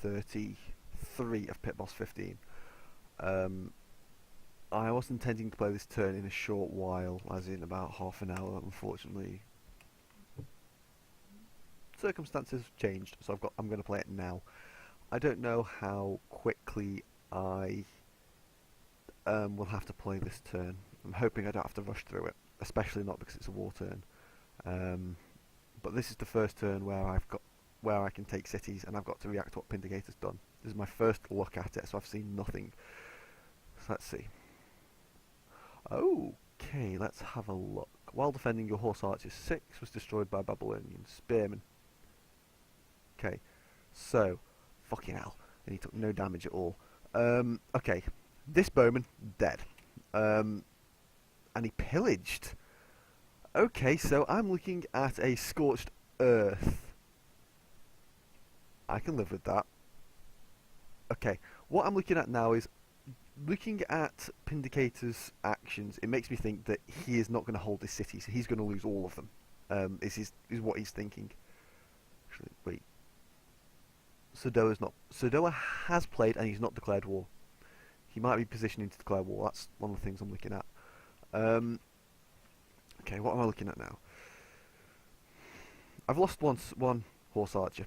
T133 of PB15. I was intending to play this turn in a short while, as in about half an hour. Unfortunately, circumstances have changed, so I'm going to play it now. I don't know how quickly I will have to play this turn. I'm hoping I don't have to rush through it, especially not because it's a war turn. But this is the first turn where I can take cities, and I've got to react to what Pindigator's done. This is my first look at it, so I've seen nothing. So let's see. Okay, let's have a look. While defending, your horse archer 6 was destroyed by Babylonian spearmen. Okay, so fucking hell, and he took no damage at all. Okay, this bowman dead, and he pillaged. Okay, so I'm looking at a scorched earth. I can live with that. Okay, what I'm looking at now is, looking at Pindicator's actions, it makes me think that he is not going to hold this city, so he's going to lose all of them. Is what he's thinking. Actually, wait. Sudoa has played and he's not declared war. He might be positioning to declare war. That's one of the things I'm looking at. Okay, what am I looking at now? I've lost one horse archer.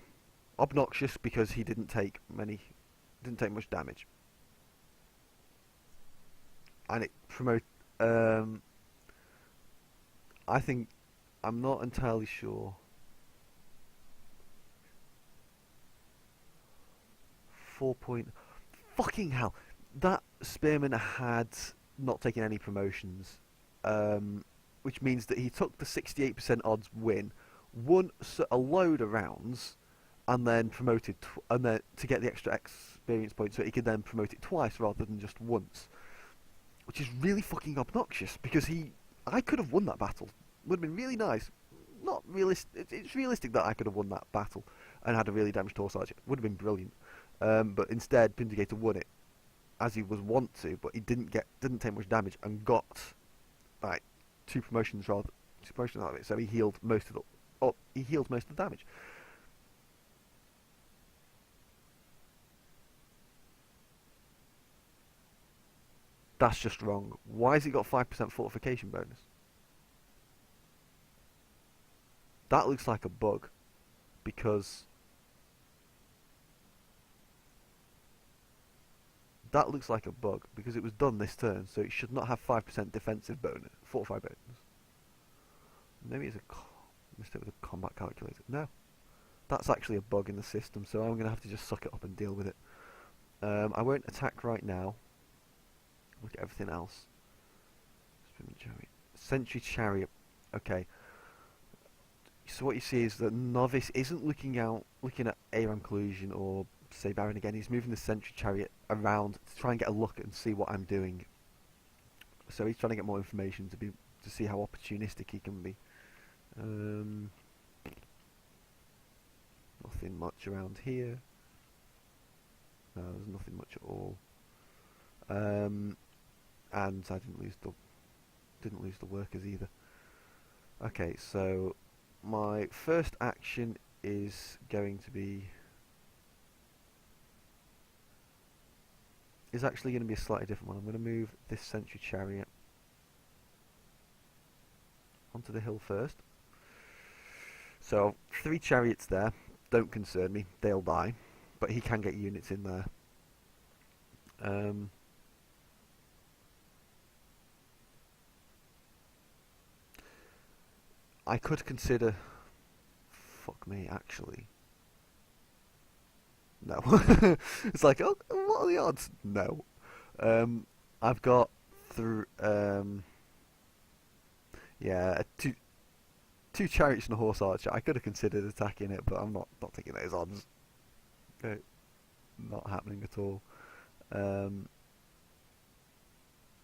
Obnoxious because he didn't take much damage. And it promote. I think I'm not entirely sure. Fucking hell! That spearman had not taken any promotions, which means that he took the 68% odds win, won a load of rounds, and then promoted, and then to get the extra experience points, so he could then promote it twice rather than just once. Which is really fucking obnoxious, because I could have won that battle. Would have been really nice. Not realistic. It's realistic that I could have won that battle and had a really damaged horse archer. Would have been brilliant. But instead, Pindigator won it as he was wont to, but he didn't take much damage and got like two promotions out of it. So he healed most of the damage. That's just wrong. Why has he got 5% fortification bonus? That looks like a bug, because it was done this turn, so it should not have 5% defensive bonus, fortify bonus. Maybe it's a mistake with a combat calculator. No, that's actually a bug in the system, so I'm going to have to just suck it up and deal with it. I won't attack right now. Look at everything else. Sentry Chariot. Okay. So what you see is that Novice isn't looking at Aram Collusion or say Baron again. He's moving the Sentry Chariot around to try and get a look and see what I'm doing. So he's trying to get more information to see how opportunistic he can be. Nothing much around here. No, there's nothing much at all. And I didn't lose the workers either. Okay, so my first action is actually going to be a slightly different one. I'm going to move this Sentry Chariot onto the hill first. So 3 chariots there don't concern me; they'll die, but he can get units in there. I could consider. Fuck me, actually. No. It's like, oh, what are the odds? No. I've got yeah, two chariots and a horse archer. I could have considered attacking it, but I'm not taking those odds. Okay. Not happening at all.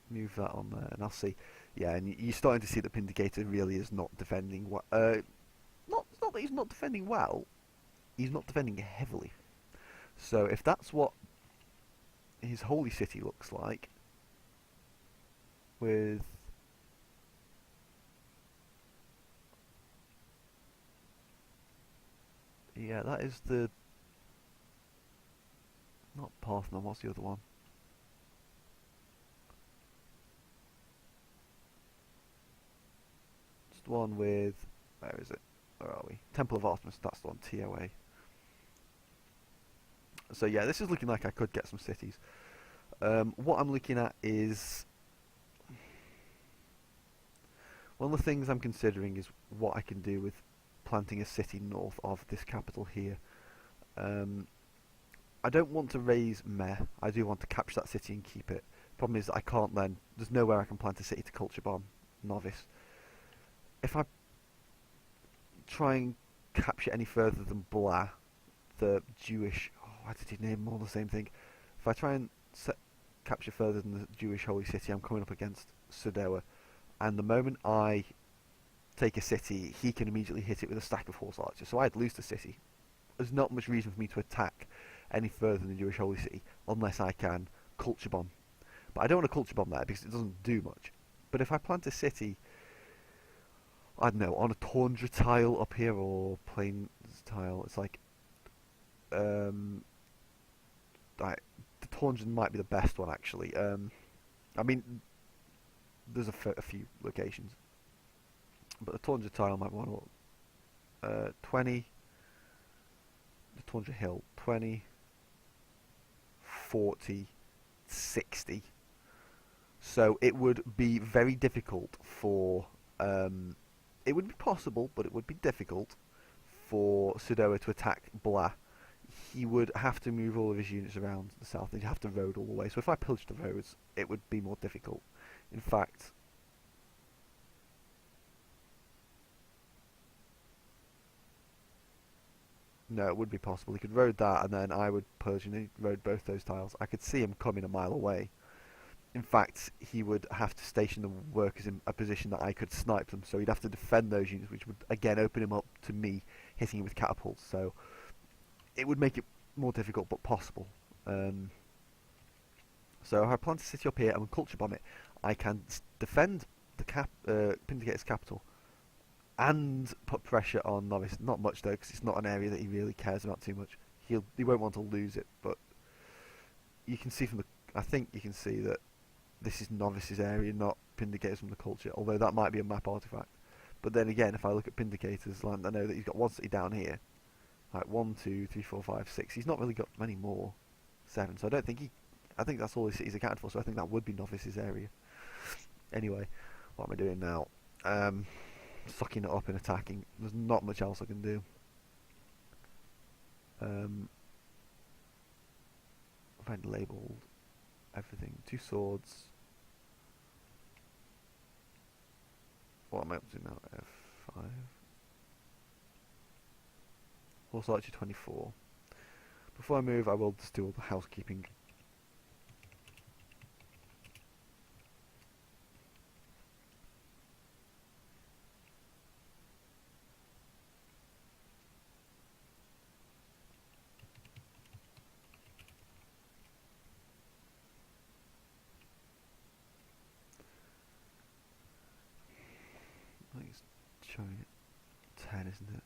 Move that on there, and I'll see. Yeah, and you're starting to see that Pindigator really is not defending well. Not that he's not defending well. He's not defending heavily. So if that's what his holy city looks like, with yeah, that is the Not Parthenon, what's the other one? It's the one with, where is it? Where are we? Temple of Artemis, that's the one, TOA. So yeah, this is looking like I could get some cities. What I'm looking at is, one of the things I'm considering is what I can do with planting a city north of this capital here. I don't want to raise Meh. I do want to capture that city and keep it. Problem is that I can't then. There's nowhere I can plant a city to culture bomb Novice. If I try and capture any further than Blah, the Jewish. Oh, why did he name them all the same thing? If I try and capture further than the Jewish holy city, I'm coming up against Sudoa. And the moment I take a city, he can immediately hit it with a stack of horse archers. So I'd lose the city. There's not much reason for me to attack any further than the Jewish holy city unless I can culture bomb. But I don't want to culture bomb there because it doesn't do much. But if I plant a city, I don't know, on a tundra tile up here or plains tile, it's like, like the tundra might be the best one actually. I mean, there's a few locations, but the tundra tile might be one. 20. The tundra hill, 20, 40, 60. So it would be very difficult for, it would be possible, but it would be difficult for Sudoa to attack Blah. He would have to move all of his units around the south. He'd have to road all the way. So if I pillaged the roads, it would be more difficult. In fact, no, it would be possible. He could road that, and then I would pillage, and he'd road both those tiles. I could see him coming a mile away. In fact, he would have to station the workers in a position that I could snipe them, so he'd have to defend those units, which would again open him up to me hitting him with catapults. So it would make it more difficult, but possible. So if I plant a city up here and culture bomb it, I can defend the Pindicator's capital and put pressure on Novice. Not much though, because it's not an area that he really cares about too much. He won't want to lose it, but you can see from the. I think you can see that this is Novice's area, not Pindicator's from the culture. Although that might be a map artifact. But then again, if I look at Pindicator's land, I know that he's got one city down here. Like 1, 2, 3, 4, 5, 6. He's not really got many more. 7. So I don't think he. I think that's all his cities accounted for. So I think that would be Novice's area. Anyway, what am I doing now? Sucking it up and attacking. There's not much else I can do. If I'd labelled everything, 2 swords. What am I up to now? F5. Horse archer 24. Before I move, I will just do all the housekeeping. I think it's showing it 10, isn't it?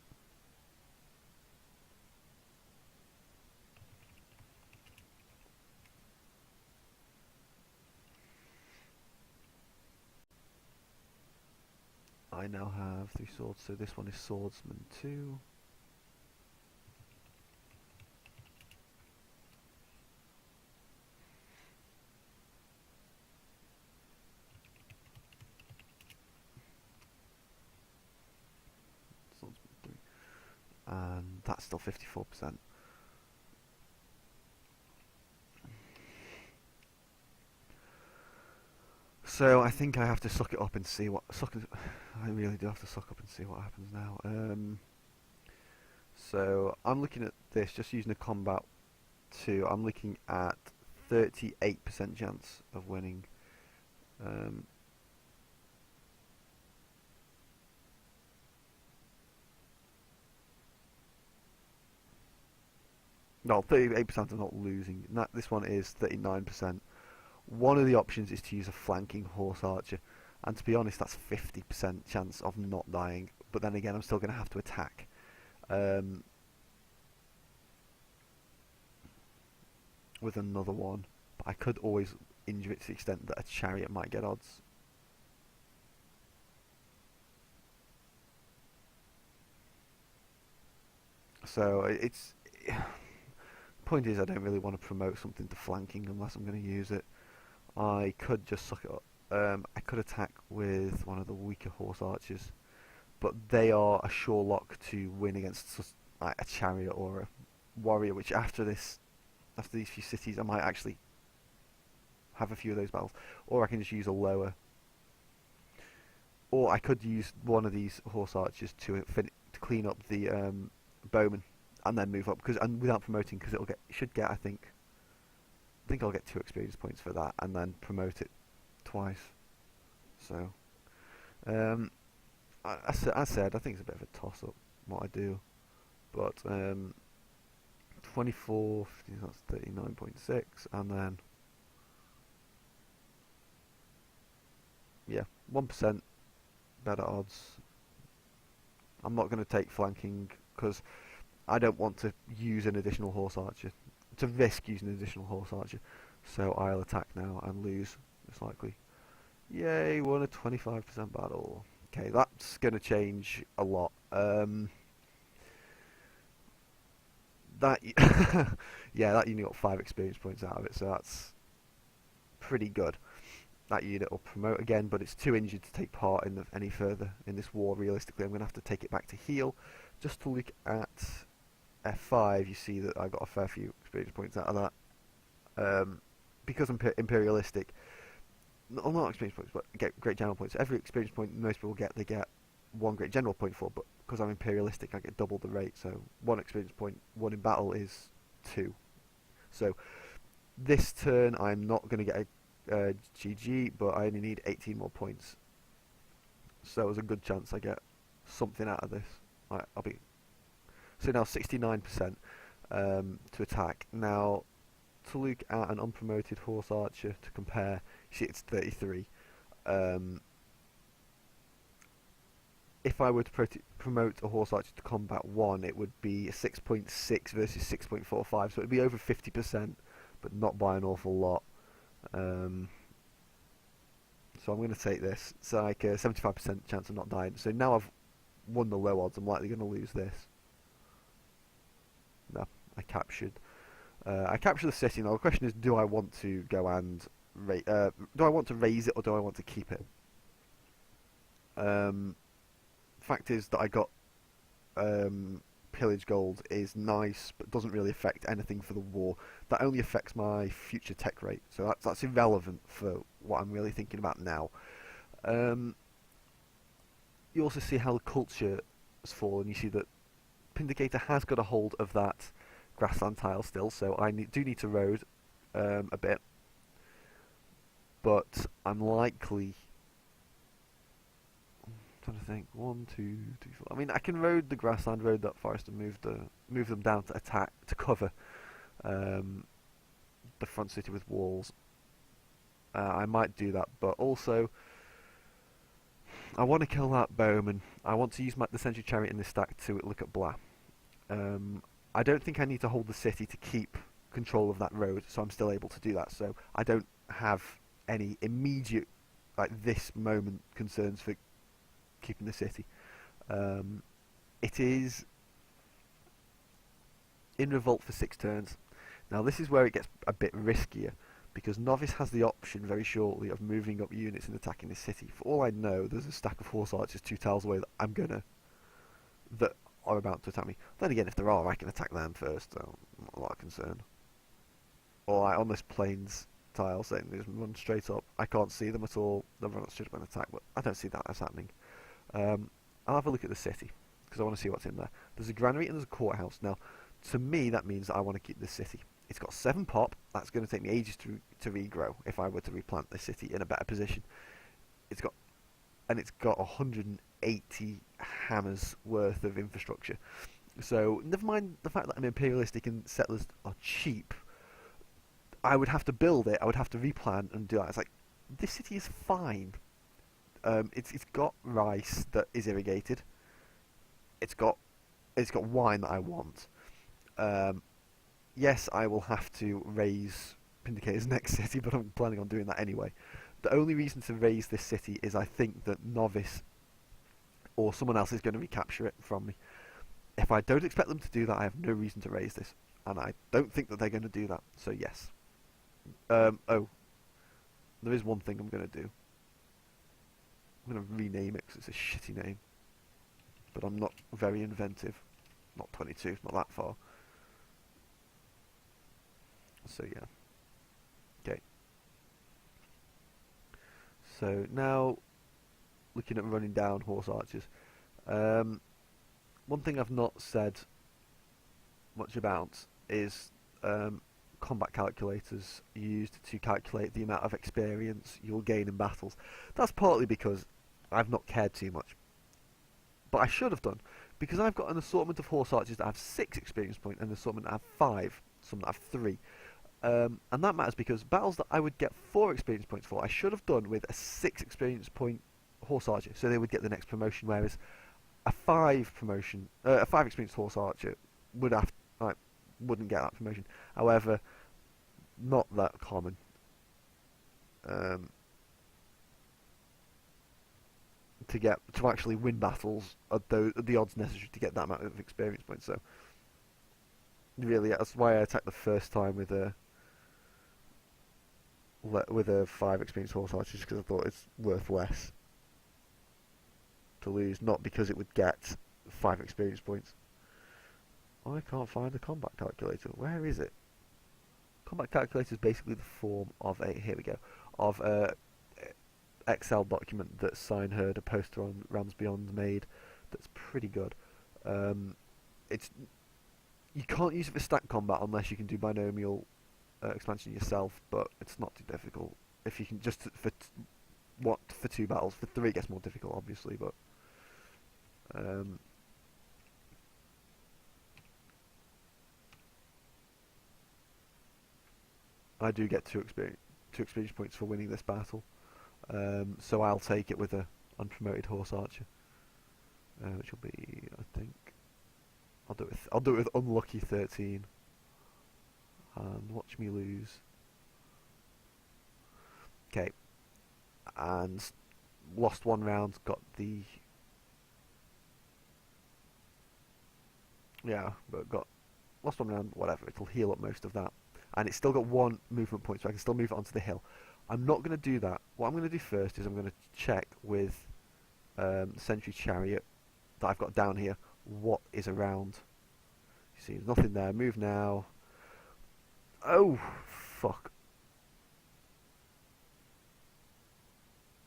I now have 3 swords, so this one is swordsman 2. Swordsman 3. And that's still 54%. So I think I have to suck it up and see what I really do have to suck up and see what happens now. So I'm looking at this just using a combat 2. I'm looking at 38% chance of winning. No, 38% of not losing. This one is 39%. One of the options is to use a flanking horse archer, and to be honest, that's 50% chance of not dying. But then again, I'm still going to have to attack. with another one, but I could always injure it to the extent that a chariot might get odds. So it's point is I don't really want to promote something to flanking unless I'm going to use it. I could just suck it up. I could attack with one of the weaker horse archers, but they are a sure lock to win against like a chariot or a warrior. Which after these few cities, I might actually have a few of those battles, or I can just use a lower, or I could use one of these horse archers to clean up the bowman and then move up because and without promoting because it should get I think I'll get 2 experience points for that and then promote it twice. So um, I said I think it's a bit of a toss up what I do, but 24, 15, that's 39.6, and then yeah, 1% better odds. I'm not going to take flanking because I don't want to use an additional horse archer, to risk using an additional horse archer. So I'll attack now and lose, most likely. Yay, won a 25% battle. Okay, that's going to change a lot. That yeah, that unit got 5 experience points out of it, so that's pretty good. That unit will promote again, but it's too injured to take part in any further in this war. Realistically, I'm going to have to take it back to heal. Just to look at F5, you see that I got a fair few experience points out of that. Because I'm imperialistic, not experience points, but get great general points. Every experience point most people get, they get 1 great general point for, but because I'm imperialistic, I get double the rate. So 1 experience point won in battle is 2. So this turn, I'm not going to get a GG, but I only need 18 more points. So there's a good chance I get something out of this. I'll be so now 69% to attack. Now to look at an unpromoted horse archer to compare, you see it's 33. If I were to promote a horse archer to combat 1, it would be 6.6 versus 6.45, so it would be over 50%, but not by an awful lot. So I'm going to take this. It's like a 75% chance of not dying. So now I've won the low odds, I'm likely going to lose this. No, I captured. I captured the city. Now the question is, do I want to go and do I want to raise it or do I want to keep it? Fact is that I got pillage gold is nice, but doesn't really affect anything for the war. That only affects my future tech rate, so that's irrelevant for what I'm really thinking about now. You also see how the culture has fallen. You see that Pindicator has got a hold of that grassland tile still, so I do need to road a bit, but I'm likely. I'm trying to think. 1, 2, 3, 4. I mean, I can road the grassland, road that forest, and move them down to attack to cover the front city with walls. I might do that, but also I want to kill that bowman. I want to use the sentry chariot in this stack to look at Blah. I don't think I need to hold the city to keep control of that road, so I'm still able to do that. So I don't have any immediate, like this moment, concerns for keeping the city. It is in revolt for 6 turns. Now this is where it gets a bit riskier, because Novice has the option very shortly of moving up units and attacking this city. For all I know, there's a stack of horse archers 2 tiles away that are about to attack me. Then again, if there are, I can attack them first, so not a lot of concern. Or on this plains tile, saying they just run straight up. I can't see them at all. They'll run straight up and attack, but I don't see that as happening. I'll have a look at the city, because I want to see what's in there. There's a granary and there's a courthouse. Now, to me, that means that I want to keep this city. It's got 7 pop. That's going to take me ages to regrow if I were to replant this city in a better position. It's got 180 hammers worth of infrastructure. So never mind the fact that I'm imperialistic and settlers are cheap. I would have to build it. I would have to replant and do that. It's like, this city is fine. It's got rice that is irrigated. It's got wine that I want. yes, I will have to raise Pindicator's next city, but I'm planning on doing that anyway. The only reason to raise this city is I think that Novice or someone else is going to recapture it from me. If I don't expect them to do that, I have no reason to raise this, and I don't think that they're going to do that. So yes. Oh, there is one thing I'm going to do. I'm going to rename it because it's a shitty name, but I'm not very inventive. Not 22, it's not that far. So yeah. Okay. So now, looking at running down horse archers. One thing I've not said much about is combat calculators used to calculate the amount of experience you'll gain in battles. That's partly because I've not cared too much, but I should have done, because I've got an assortment of horse archers that have 6 experience points and an assortment that have 5, some that have 3. And that matters because battles that I would get 4 experience points for, I should have done with a 6 experience point horse archer, so they would get the next promotion, whereas a 5 experience horse archer would have wouldn't get that promotion. However, not that common. To actually win battles at the odds necessary to get that amount of experience points. So really, that's why I attacked the first time with a 5 experience horse archer, because I thought it's worth less to lose, not because it would get 5 experience points. I can't find a combat calculator. Where is it? Combat calculator is basically the form of here we go, of a Excel document that Signherd, a poster on Rams Beyond, made. That's pretty good. It's you can't use it for stack combat unless you can do binomial expansion yourself, but it's not too difficult. If you can just for 2 battles, for 3 it gets more difficult, obviously, but I do get 2 experience points for winning this battle, so I'll take it with a unpromoted horse archer, which will be, I think, I'll do it with unlucky 13, and watch me lose. Okay, and lost 1 round, got the lost 1 round, whatever. It'll heal up most of that. And it's still got 1 movement point, so I can still move it onto the hill. I'm not going to do that. What I'm going to do first is I'm going to check with the Sentry Chariot that I've got down here what is around. You see, there's nothing there. Move now. Oh, fuck.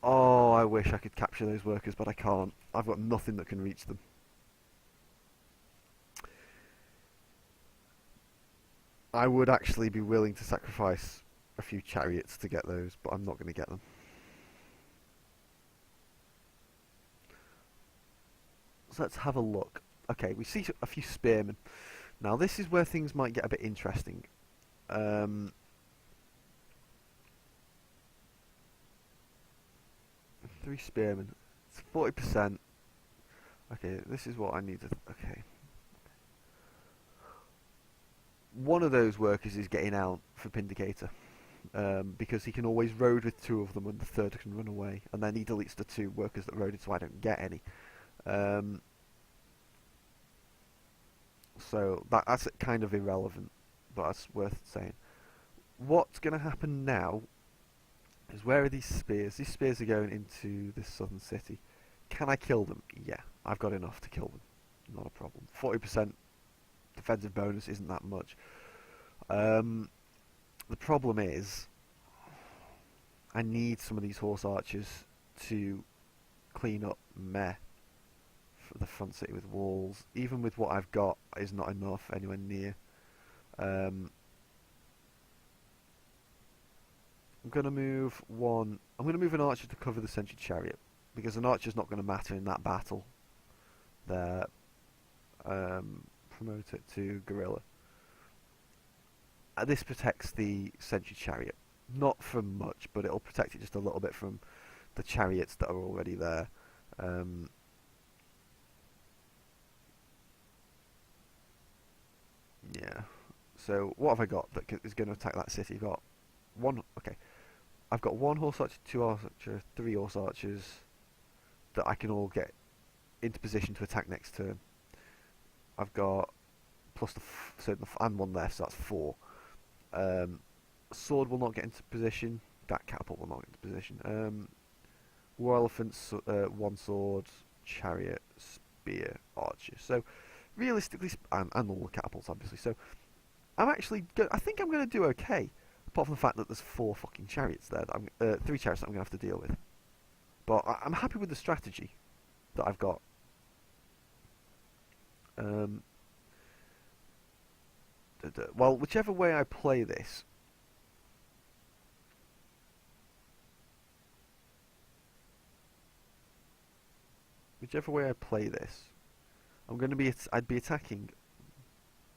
Oh, I wish I could capture those workers, but I can't. I've got nothing that can reach them. I would actually be willing to sacrifice a few chariots to get those, but I'm not going to get them. So let's have a look. Okay, we see a few spearmen. Now this is where things might get a bit interesting. 3 spearmen. It's 40%. Okay, this is what I need to... Okay. One of those workers is getting out for Pindicator, because he can always road with 2 of them and the 3rd can run away, and then he deletes the 2 workers that roaded, so I don't get any. So that's kind of irrelevant, but that's worth saying. What's going to happen now is, where are these spears? These spears are going into this southern city. Can I kill them? Yeah, I've got enough to kill them. Not a problem. 40% defensive bonus isn't that much. The problem is, I need some of these horse archers to clean up meh for the front city with walls. Even with what I've got, is not enough anywhere near. I'm gonna move one. I'm gonna move an archer to cover the Sentry Chariot, because an archer's not gonna matter in that battle. There, promote it to Guerrilla. This protects the Sentry Chariot, not from much, but it'll protect it just a little bit from the chariots that are already there. Yeah. So what have I got that is going to attack that city? I've got one. Okay, I've got one horse archer, two horse archer, three horse archers that I can all get into position to attack next turn. I've got plus and one there, so that's four. Sword will not get into position. That catapult will not get into position. War elephants, one sword, chariot, spear, archer. So realistically, and all the catapults obviously. So I think I'm going to do okay. Apart from the fact that there's four fucking chariots there, three chariots that I'm going to have to deal with. But I'm happy with the strategy that I've got. Well, whichever way I play this, I'd be attacking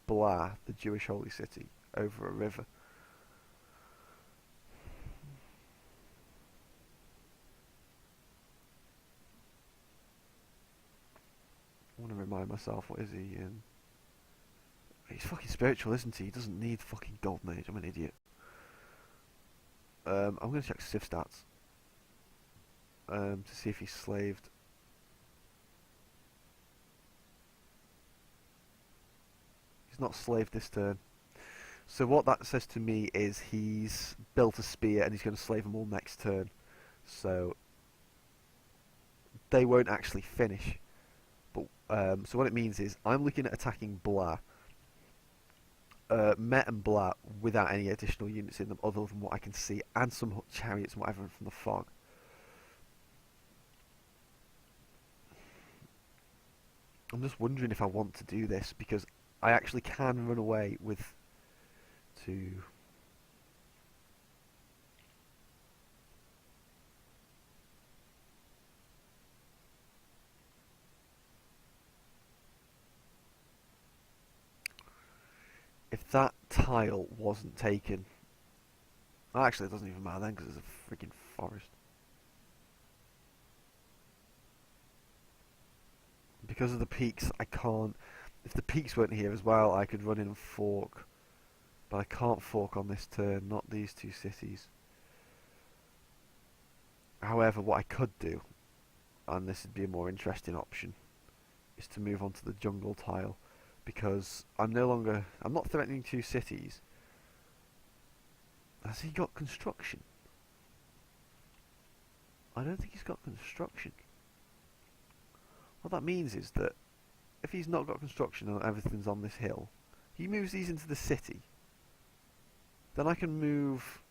Blah, the Jewish holy city, over a river. I want to remind myself, what is he in? He's fucking spiritual, isn't he? He doesn't need fucking golden age. I'm an idiot. I'm going to check Civ stats to see if he's slaved. He's not slaved this turn. So what that says to me is he's built a spear and he's going to slave them all next turn. So they won't actually finish. But so what it means is I'm looking at attacking Blah, Met and Blah without any additional units in them other than what I can see, and some chariots and whatever from the fog. I'm just wondering if I want to do this because I actually can run away with two. If that tile wasn't taken, well, actually it doesn't even matter then because there's a freaking forest. Because of the peaks, I can't. If the peaks weren't here as well, I could run in and fork. But I can't fork on this turn, not these two cities. However, what I could do, and this would be a more interesting option, is to move on to the jungle tile. Because I'm not threatening two cities. Has he got construction? I don't think he's got construction. What that means is that if he's not got construction and everything's on this hill, he moves these into the city. Then I can move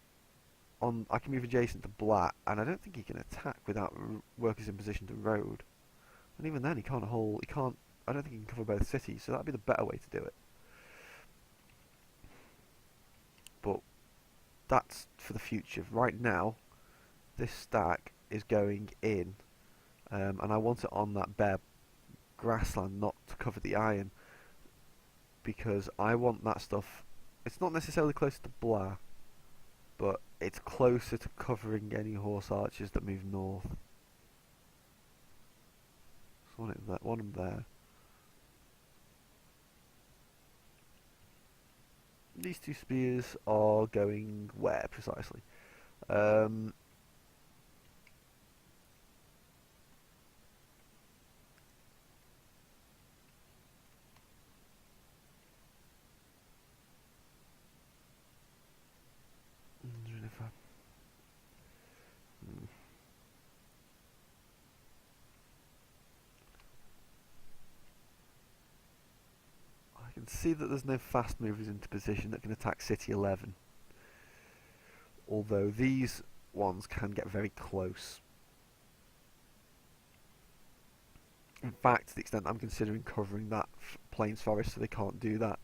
adjacent to Black, and I don't think he can attack without workers in position to road. And even then, I don't think he can cover both cities, so that'd be the better way to do it. But that's for the future. Right now, this stack is going in, and I want it on that bare grassland, not to cover the iron, because I want that stuff. It's not necessarily close to Blah, but it's closer to covering any horse archers that move north. So one of them there. These two spears are going where precisely? I can see that there's no fast movers into position that can attack City 11. Although these ones can get very close. In fact, to the extent I'm considering covering that plains forest so they can't do that.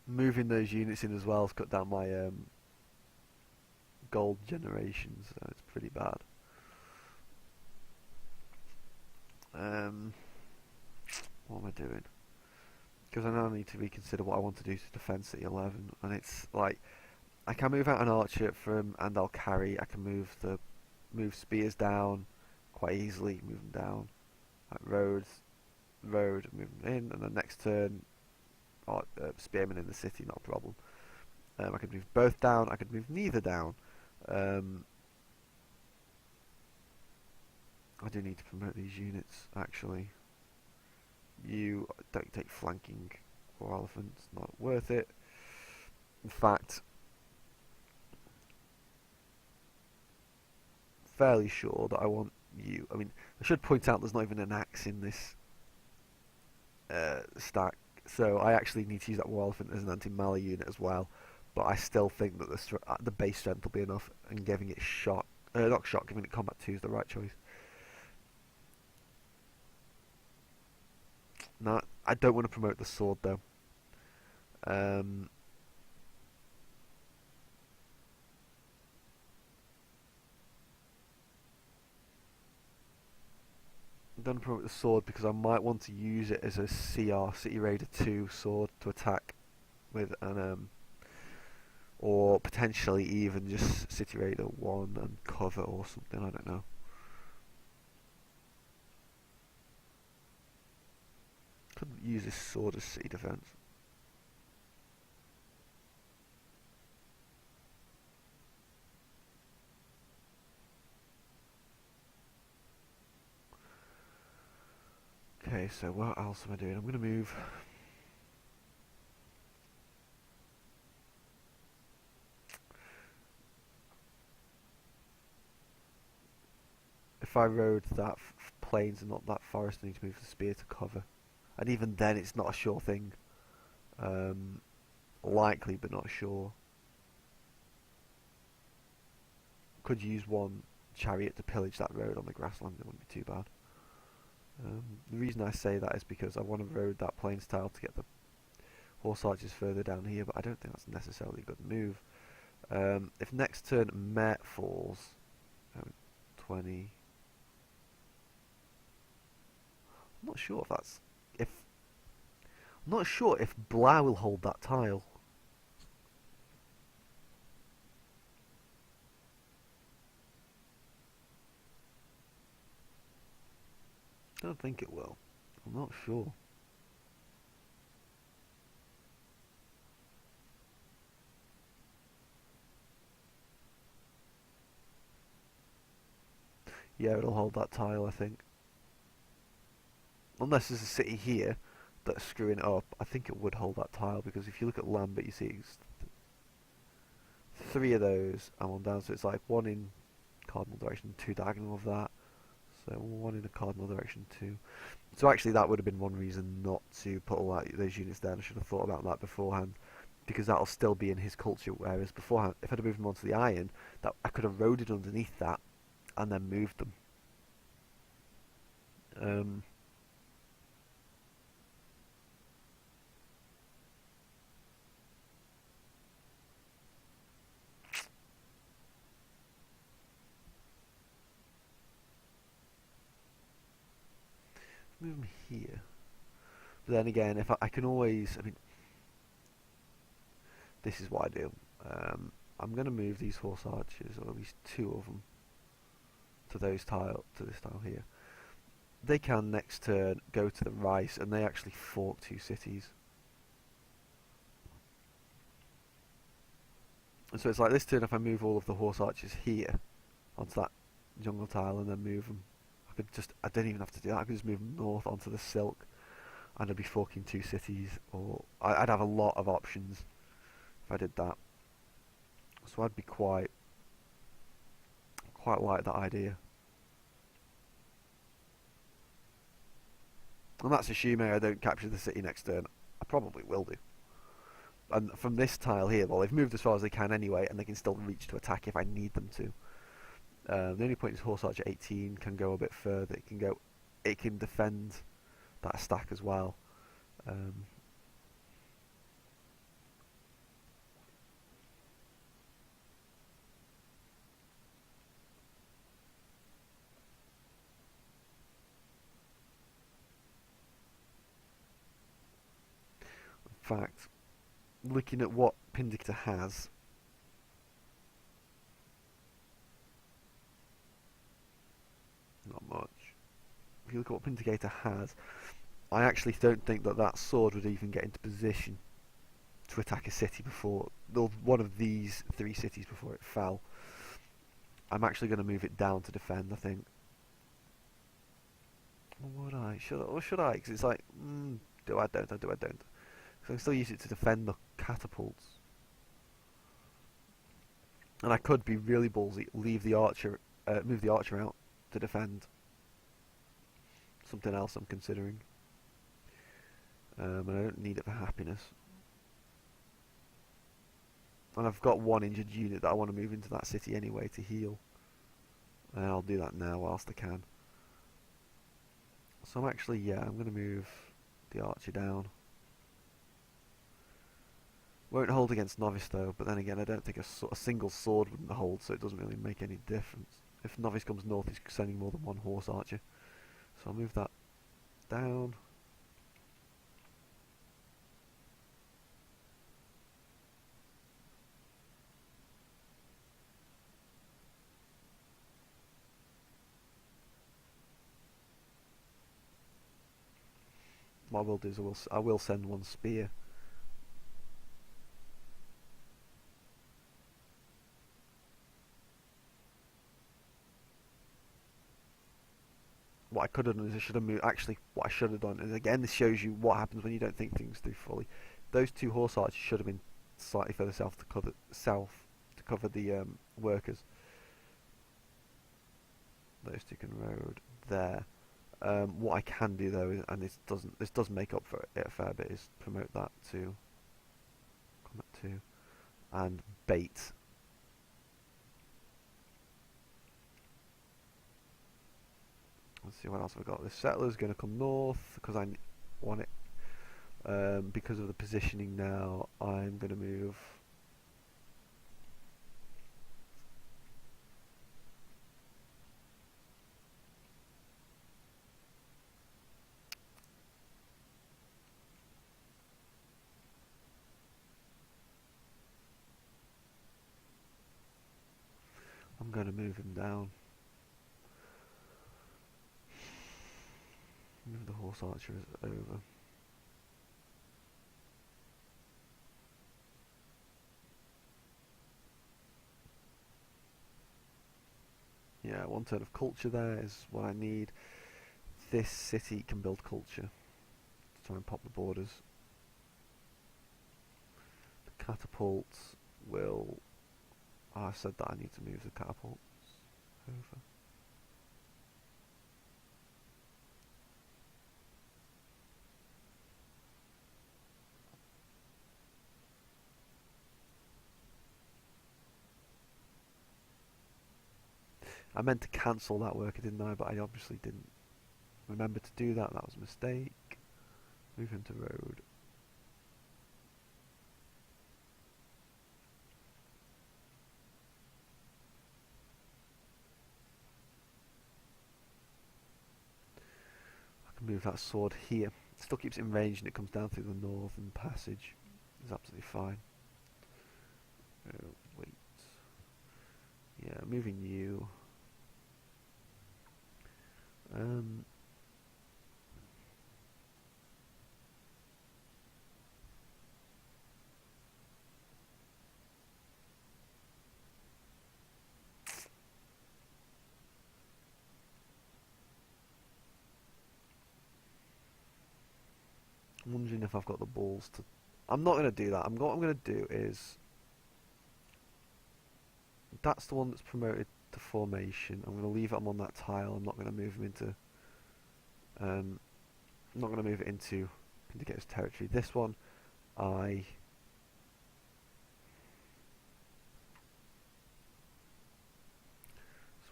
Moving those units in as well has cut down my gold generation, so it's pretty bad. What am I doing? because I now need to reconsider what I want to do to defend City 11, and it's like I can move out an archer from, and I'll carry. I can move spears down quite easily, move them down, like road, move them in, and then next turn, spearmen in the city, not a problem. I could move both down. I could move neither down. I do need to promote these units actually. You don't take flanking or elephants, not worth it. In fact, fairly sure that I want you. I mean, I should point out there's not even an axe in this stack, so I actually need to use that war elephant as an anti-melee unit as well. But I still think that the base strength will be enough, and giving it shot, not shot, giving it combat 2 is the right choice. No, I don't want to promote the sword though. I'm going to promote the sword because I might want to use it as a CR, City Raider 2 sword to attack with, and or potentially even just City Raider 1 and cover or something, I don't know. Could use this sword as city defense. Okay, so what else am I doing? I'm going to move. If I rode that plains and not that forest, I need to move the spear to cover. And even then, it's not a sure thing. Likely, but not sure. Could use one chariot to pillage that road on the grassland. It wouldn't be too bad. The reason I say that is because I want to road that plains tile to get the horse archers further down here, but I don't think that's necessarily a good move. If next turn Met falls, 20. I'm not sure if that's if. I'm not sure if Blau will hold that tile. I don't think it will. I'm not sure. Yeah, it'll hold that tile, I think. Unless there's a city here that's screwing it up, I think it would hold that tile, because if you look at Lambert, you see it's 3 of those and 1 down, so it's like 1 in cardinal direction, 2 diagonal of that. So 1 in a cardinal direction, 2. So actually that would have been one reason not to put all those units down. I should have thought about that beforehand, because that'll still be in his culture, whereas beforehand, if I'd have moved them onto the iron, that I could have roaded underneath that and then moved them. Move them here. But then again, if I can always, I mean, this is what I do. I'm going to move these horse archers, or at least 2 of them, to this tile here. They can next turn go to the right, and they actually fork 2 cities. And so it's like this turn, if I move all of the horse archers here onto that jungle tile and then move them, I don't even have to do that. I could just move them north onto the silk, and I'd be forking 2 cities, or I'd have a lot of options if I did that. So I'd be quite like that idea. And that's assuming I don't capture the city next turn. I probably will do. And from this tile here, well, they've moved as far as they can anyway, and they can still reach to attack if I need them to. The only point is Horse Archer 18 can go a bit further. It can defend that stack as well. fact, looking at what Pindictor has, not much. If you look at what Pindictor has, I actually don't think that that sword would even get into position to attack a city before, one of these 3 cities before it fell. I'm actually going to move it down to defend, I think. Or would I? Should I? Because it's like, do I, don't I, do I, don't? Because I can still use it to defend the catapults. And I could be really ballsy, move the archer out to defend. Something else I'm considering. And I don't need it for happiness. And I've got 1 injured unit that I want to move into that city anyway to heal. And I'll do that now whilst I can. So I'm actually, I'm going to move the archer down. Won't hold against novice though, but then again I don't think a single sword wouldn't hold, so it doesn't really make any difference. If novice comes north, he's sending more than 1 horse archer. So I'll move that down. What I will do is I will send 1 spear. What I could have done is I should have moved. Actually, what I should have done is, again, this shows you what happens when you don't think things through fully. Those 2 horse archers should have been slightly further south to cover the workers. Those 2 can road there. What I can do though, and this does make up for it a fair bit, is promote that to combat 2 and bait. Let's see what else I've got. This settler's going to come north because I want it. Because of the positioning now, I'm going to move. I'm going to move him down. Move the horse archer over. Yeah, 1 turn of culture there is what I need. This city can build culture to try and pop the borders. The catapults will... Oh, I said that I need to move the catapults over. I meant to cancel that worker, didn't I? But I obviously didn't remember to do that. That was a mistake. Move him to road. I can move that sword here. It still keeps it in range and it comes down through the northern passage. It's absolutely fine. Oh, wait. Yeah, moving you. I'm wondering if I've got the balls to... I'm not going to do that. What I'm going to do is... That's the one that's promoted to formation. I'm going to leave it on that tile. I'm not going to move him into... I'm not going to move it into Vindicator's territory. This one, this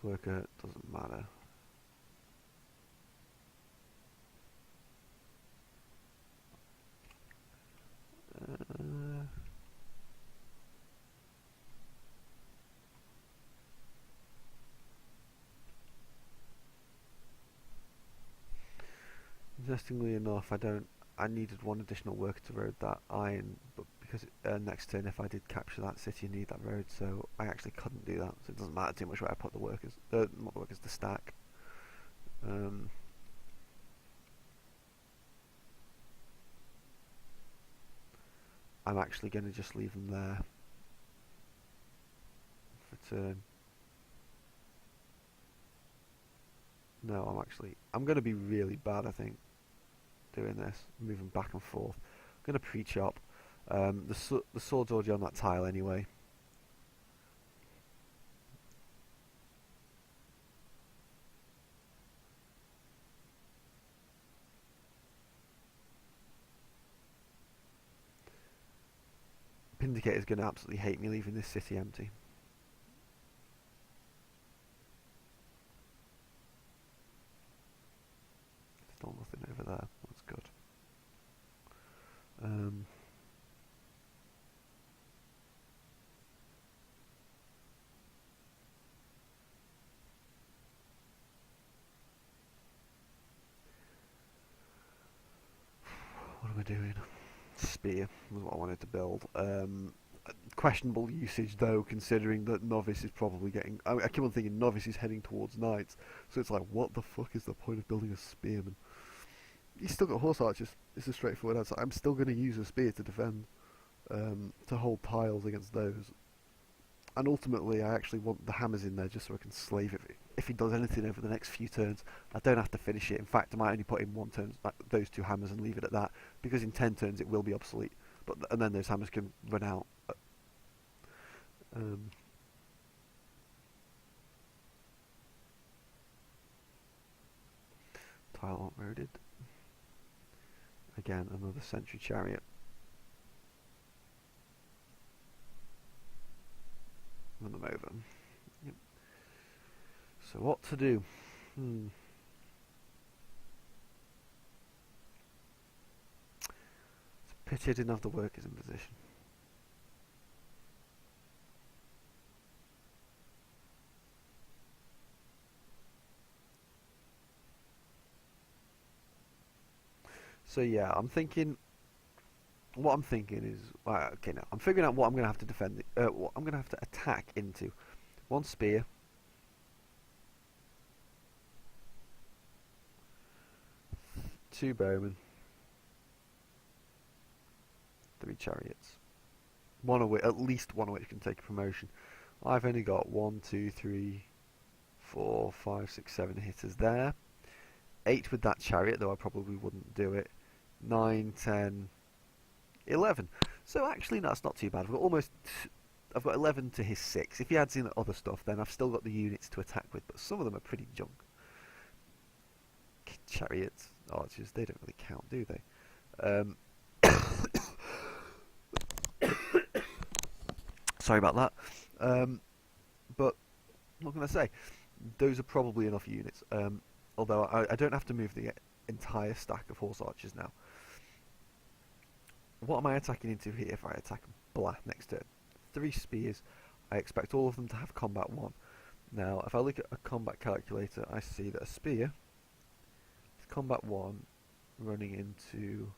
worker doesn't matter. Interestingly enough, I don't I needed one additional worker to road that iron, but because next turn if I did capture that city, I need that road, so I actually couldn't do that. So it doesn't matter too much where I put the workers, not the workers, the stack. I'm actually going to just leave them there for turn. No, I'm going to be really bad, I think, doing this, moving back and forth. I'm going to pre-chop. The sword's already on that tile anyway. Vindicator's going to absolutely hate me leaving this city empty. Still nothing over there. That's good. What am I doing? Spear was what I wanted to build. Questionable usage though, considering that Novice is probably getting... I keep on thinking Novice is heading towards Knights, so it's like, what the fuck is the point of building a Spearman? He's still got Horse Archers. It's a straightforward answer. I'm still going to use a Spear to defend, to hold tiles against those. And ultimately, I actually want the hammers in there just so I can slave it. If he does anything over the next few turns, I don't have to finish it. In fact, I might only put in one turn, those two hammers, and leave it at that, because in 10 turns it will be obsolete. And then those hammers can run out. Tile not roaded. Again, another sentry chariot. Run them over. Yep. So what to do? It's a pity I didn't have the workers in position. So yeah, I'm thinking. What I'm thinking is, okay, now I'm figuring out what I'm going to have to defend. What I'm going to have to attack into. One spear. 2 bowmen. 3 chariots. One of which, at least one of which, can take a promotion. I've only got 1, 2, 3, 4, 5, 6, 7 hitters there. 8 with that chariot, though I probably wouldn't do it. 9, 10, 11. So actually, that's not too bad. I've got 11 to his 6. If he adds in other stuff, then I've still got the units to attack with, but some of them are pretty junk. Chariots, archers, they don't really count, do they? Sorry about that. But what can I say? Those are probably enough units. Although I don't have to move the entire stack of horse archers now. What am I attacking into here if I attack Blah next turn? 3 spears. I expect all of them to have combat 1. Now, if I look at a combat calculator, I see that a spear is combat 1 running into...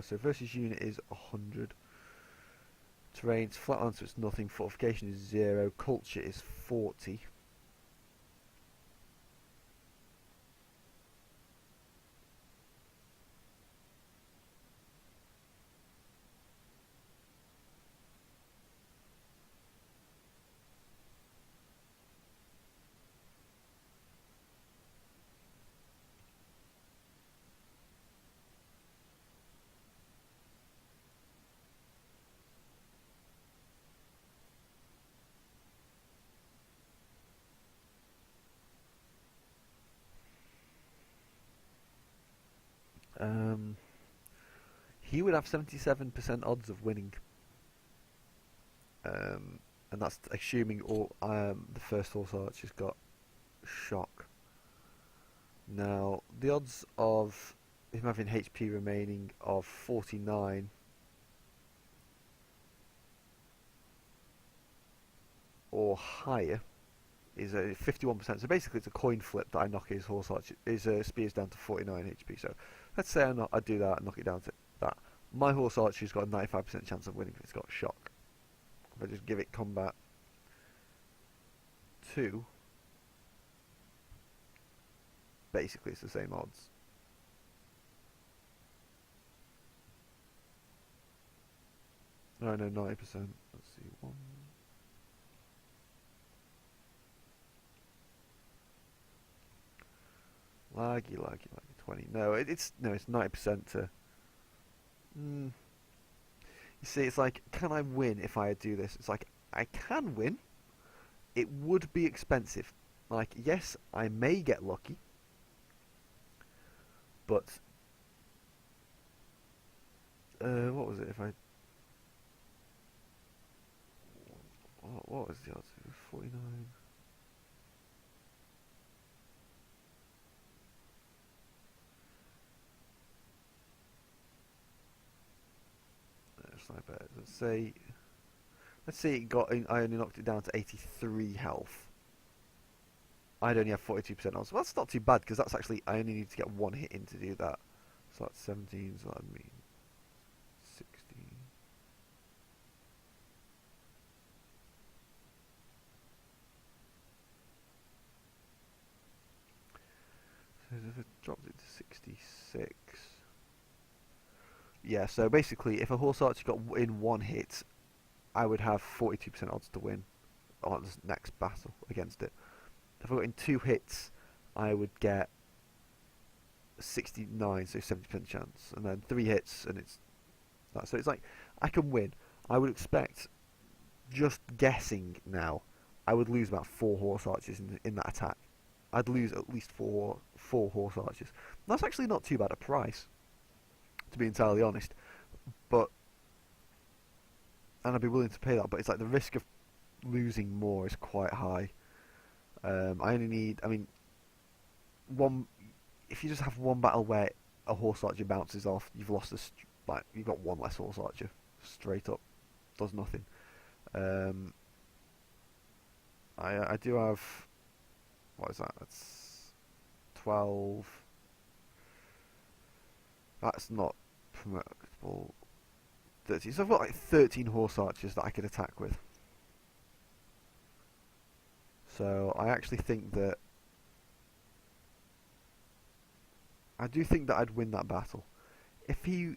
so versus unit is 100. Terrain's flat answer, it's nothing. Fortification is 0. Culture is 40. He would have 77% odds of winning, and that's assuming all the first horse archer's got shock. Now, the odds of him having HP remaining of 49 or higher is a 51%. So basically, it's a coin flip that I knock his horse arch, his spears down to 49 HP. So let's say I do that and knock it down to that. My horse archer's got a 95% chance of winning if it's got shock. If I just give it combat 2, basically it's the same odds. No, 90%. Let's see, 1. Laggy, 20. No, it's 90% to. You see, it's like, can I win if I do this? It's like, I can win. It would be expensive. Like, yes, I may get lucky, but what was it? If I what was the odds? It was 49. Let's say it got in, I only knocked it down to 83 health. I'd only have 42% odds. Well, that's not too bad because that's actually I only need to get 1 hit in to do that. So that's 17. So that'd mean 16. So if it dropped it to 66. Yeah, so basically, if a horse archer got in 1 hit, I would have 42% odds to win on this next battle against it. If I got in 2 hits, I would get 69, so 70% chance, and then 3 hits, and it's that. So it's like I can win. I would expect, just guessing now, I would lose about 4 horse archers in that attack. I'd lose at least four horse archers. That's actually not too bad a price, to be entirely honest. But and I'd be willing to pay that. But it's like the risk of losing more is quite high. I only need, I mean, one. If you just have one battle where a horse archer bounces off, you've lost like you've got 1 less horse archer. Straight up, does nothing. I do have, what is that? That's 12. That's not promotable. 30. So I've got like 13 horse archers that I could attack with. So I actually think that I do think that I'd win that battle. If he's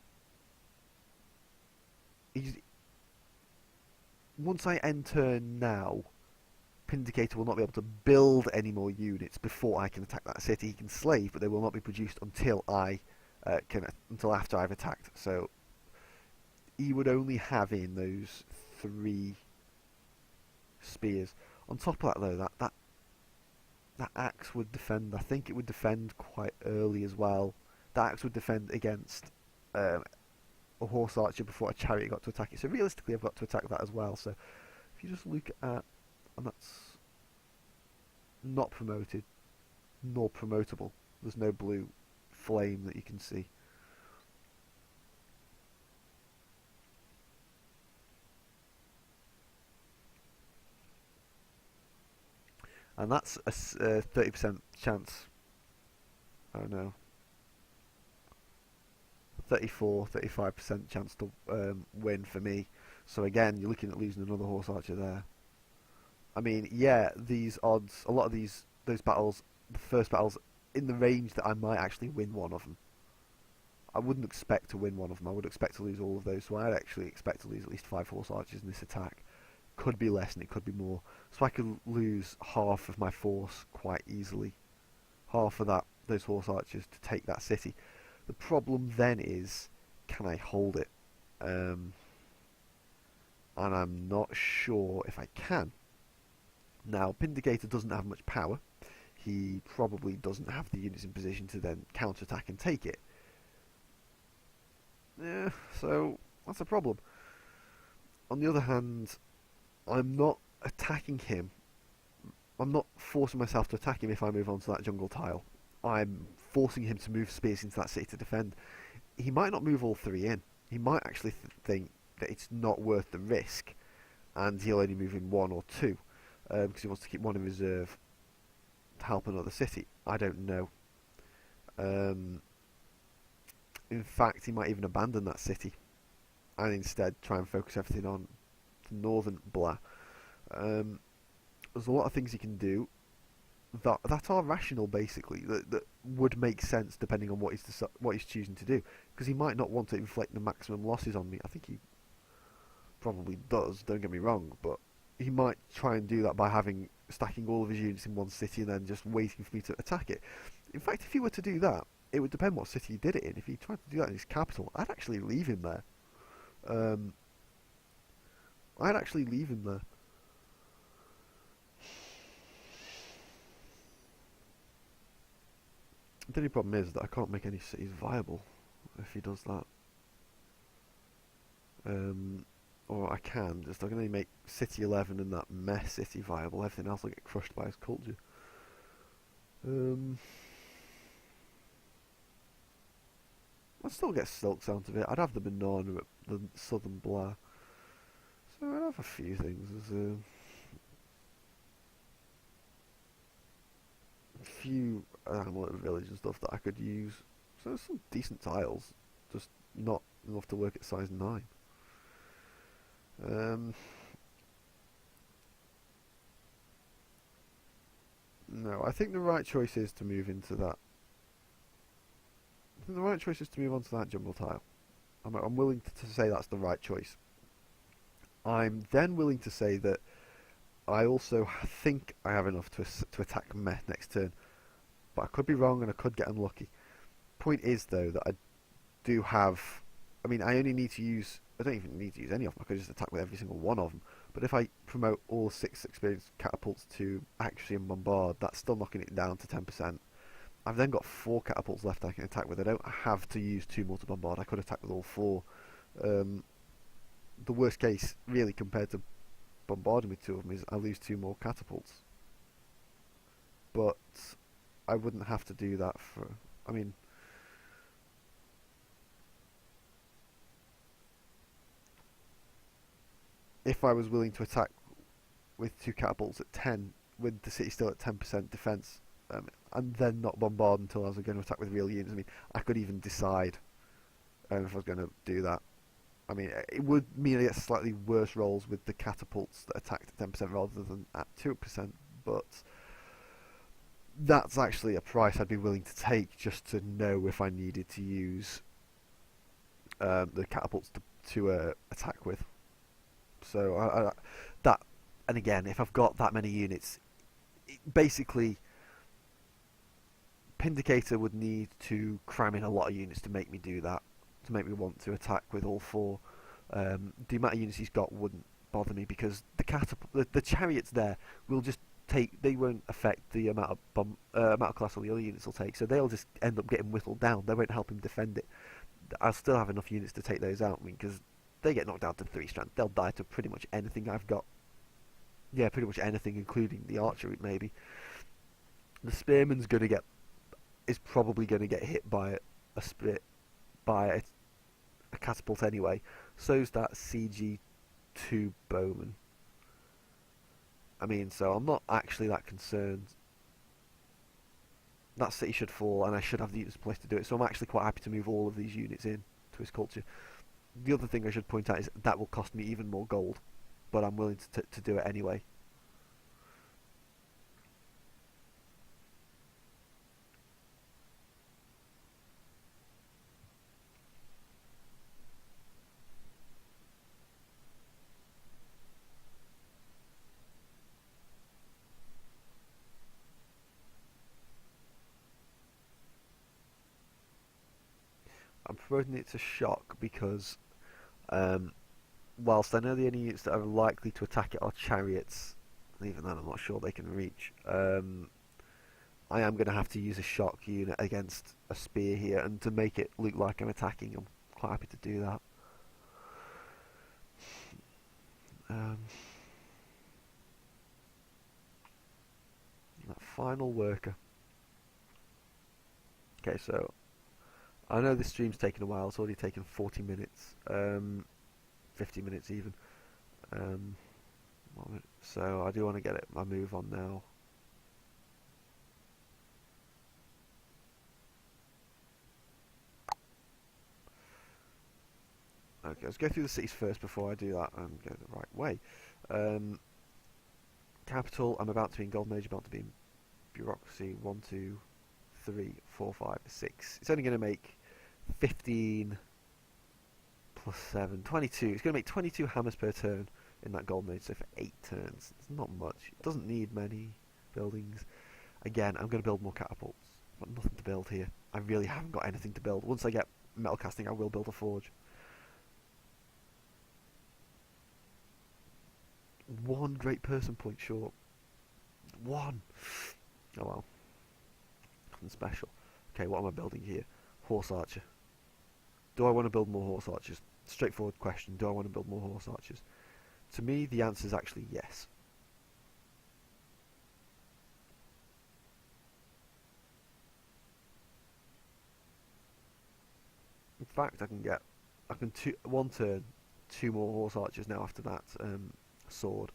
once I enter now, Pindicator will not be able to build any more units before I can attack that city. He can slave, but they will not be produced until until after I've attacked. So he would only have in those 3 spears. On top of that, though, that axe would defend. I think it would defend quite early as well. That axe would defend against a horse archer before a chariot got to attack it. So realistically, I've got to attack that as well. So if you just look at, and that's not promoted, nor promotable. There's no blue flame that you can see. And that's a 30% chance. Oh no. 35% chance to win for me. So again, you're looking at losing another horse archer there. I mean, yeah, these odds, a lot of those battles, the first battles, in the range that I might actually win one of them. I wouldn't expect to win one of them. I would expect to lose all of those. So I'd actually expect to lose at least 5 horse archers in this attack. Could be less and it could be more. So I could lose half of my force quite easily. Half of those horse archers to take that city. The problem then is, can I hold it? And I'm not sure if I can. Now, Pindicator doesn't have much power. He probably doesn't have the units in position to then counterattack and take it. Yeah, so that's a problem. On the other hand, I'm not attacking him. I'm not forcing myself to attack him if I move on to that jungle tile. I'm forcing him to move spears into that city to defend. He might not move all 3 in. He might actually think that it's not worth the risk, and he'll only move in 1 or 2. because he wants to keep one in reserve to help another city. I don't know. Um, in fact, he might even abandon that city and instead try and focus everything on the northern Blah. Um, there's a lot of things he can do that are rational, basically, that would make sense depending on what he's choosing to do. Because he might not want to inflict the maximum losses on me. I think he probably does. Don't get me wrong, but he might try and do that by stacking all of his units in one city and then just waiting for me to attack it. In fact, if he were to do that, it would depend what city he did it in. If he tried to do that in his capital, I'd actually leave him there. Um, I'd actually leave him there. The only problem is that I can't make any cities viable if he does that. Or I can, just I can only make City 11 and that mess city viable. Everything else will get crushed by his culture. I'd still get silks out of it. I'd have the banana at the southern Blah. So I'd have a few things. There's a few hamlet village and stuff that I could use. So there's some decent tiles, just not enough to work at size 9. No, I think the right choice is to move into that. I think the right choice is to move onto that jungle tile. I'm willing to say that's the right choice. I'm then willing to say that I also think I have enough to attack Meh next turn, but I could be wrong and I could get unlucky. Point is though that I do have. I mean, I only need to use. I don't even need to use any of them. I could just attack with every single one of them. But if I promote all 6 experienced catapults to accuracy and bombard, that's still knocking it down to 10%. I've then got 4 catapults left I can attack with. I don't have to use 2 more to bombard. I could attack with all 4. The worst case, really, compared to bombarding with 2 of them, is I lose 2 more catapults. But I wouldn't have to do that for. I mean, if I was willing to attack with 2 catapults at 10, with the city still at 10% defense, and then not bombard until I was going to attack with real units. I mean, I could even decide if I was going to do that. I mean, it would mean I get slightly worse rolls with the catapults that attacked at 10% rather than at 2%, but that's actually a price I'd be willing to take just to know if I needed to use the catapults to attack with. So that, and again, if I've got that many units, basically, Pindicator would need to cram in a lot of units to make me do that, to make me want to attack with all 4. The amount of units he's got wouldn't bother me because the chariots there will just take. They won't affect the amount of collateral the other units will take, so they'll just end up getting whittled down. They won't help him defend it. I'll still have enough units to take those out. I mean, because they get knocked down to 3 strength, they'll die to pretty much anything I've got. Yeah, pretty much anything, including the archery, maybe. The spearman's is probably going to get hit by a catapult anyway. So's that CG2 bowman. I mean, so I'm not actually that concerned. That city should fall, and I should have the units in place to do it. So I'm actually quite happy to move all of these units in to his culture. The other thing I should point out is that will cost me even more gold, but I'm willing to do it anyway. I'm promoting it to shock because, whilst I know the only units that are likely to attack it are chariots, and even then I'm not sure they can reach, I am going to have to use a shock unit against a spear here, and to make it look like I'm attacking, I'm quite happy to do that. That final worker. Okay, so I know this stream's taken a while. It's already taken 40 minutes, 50 minutes even. So I do want to get it my move on now. Okay, let's go through the cities first before I do that and go the right way. Um, Capital, I'm about to be in Golden Age, about to be in Bureaucracy. 1, 2, 3, 4, 5, 6. It's only going to make 15 plus 7, 22. It's going to make 22 hammers per turn in that Golden Age, so for 8 turns. It's not much. It doesn't need many buildings. Again, I'm going to build more catapults. I've got nothing to build here. I really haven't got anything to build. Once I get metal casting, I will build a forge. One great person point short. One. Oh well. Nothing special. Okay, what am I building here? Horse archer. Do I want to build more horse archers? Straightforward question. Do I want to build more horse archers? To me, the answer is actually yes. In fact, I can one turn, 2 more horse archers now after that sword.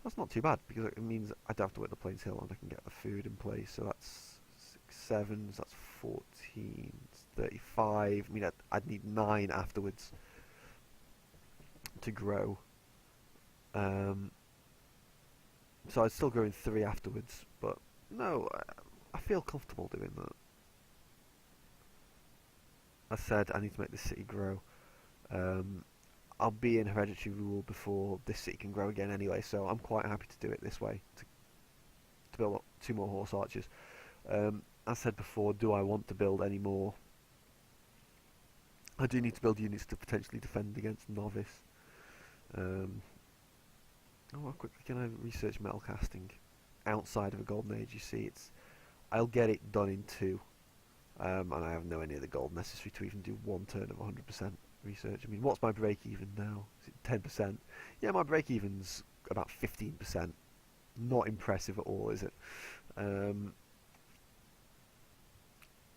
That's not too bad because it means I don't have to wait the plains hill and I can get the food in place. So that's 6, 7, so that's 14, 35. I mean, I'd need 9 afterwards to grow. So I'd still grow in 3 afterwards, but no, I feel comfortable doing that. I said I need to make this city grow. Um, I'll be in hereditary rule before this city can grow again anyway, so I'm quite happy to do it this way, to build up 2 more horse archers. As said before, do I want to build any more? I do need to build units to potentially defend against novice. How quickly can I research metal casting outside of a golden age? You see, I'll get it done in 2, and I have nowhere near the gold necessary to even do 1 turn of 100% research. I mean, what's my break even now? Is it 10%? Yeah, my break even's about 15%. Not impressive at all, is it?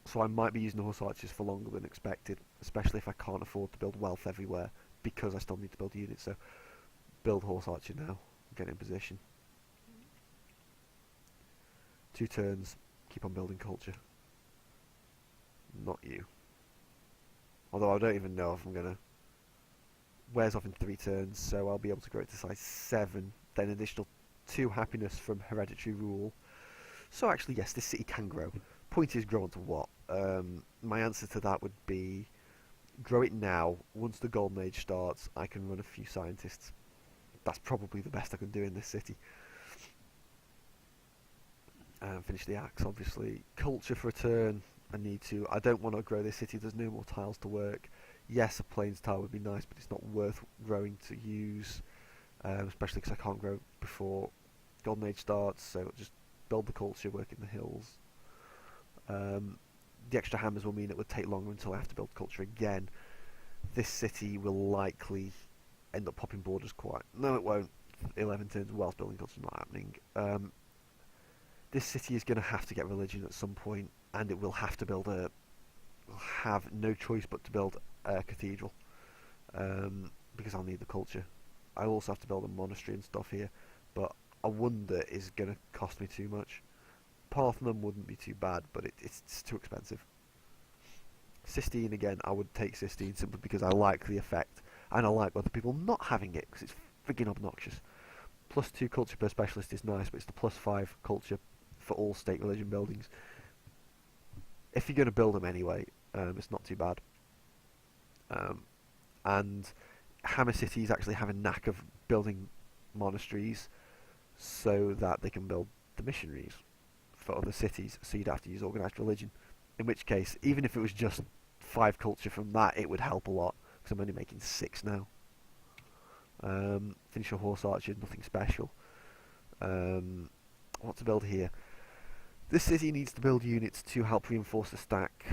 So I might be using the horse archers for longer than expected, especially if I can't afford to build wealth everywhere because I still need to build units. So build horse archer now, get in position. 2 turns, keep on building culture. Not you. Although I don't even know if I'm going to... Wears off in 3 turns, so I'll be able to grow it to size 7. Then an additional 2 happiness from hereditary rule. So actually, yes, this city can grow. Point is, grow onto what? My answer to that would be grow it now. Once the golden age starts, I can run a few scientists. That's probably the best I can do in this city. Finish the axe, obviously. Culture for a turn. I don't want to grow this city. There's no more tiles to work. Yes, a plains tile would be nice, but it's not worth growing to use, especially because I can't grow before golden age starts. So just build the culture, work in the hills. The extra hammers will mean it would take longer until I have to build culture again. This city will likely end up popping borders quite... No, it won't. 11 turns whilst building culture, not happening. This city is going to have to get religion at some point, and it will have to build will have no choice but to build a cathedral, because I'll need the culture. I also have to build a monastery and stuff here, but I wonder is going to cost me too much. Parthenon wouldn't be too bad, but it's too expensive. Sistine, again, I would take Sistine simply because I like the effect, and I like other people not having it, because it's friggin' obnoxious. +2 culture per specialist is nice, but it's the +5 culture for all state religion buildings. If you're going to build them anyway, it's not too bad. And Hammer cities actually have a knack of building monasteries so that they can build the missionaries for other cities, so you'd have to use organised religion. In which case, even if it was just 5 culture from that, it would help a lot, because I'm only making 6 now. Finish a horse archer, nothing special. What to build here? This city needs to build units to help reinforce the stack,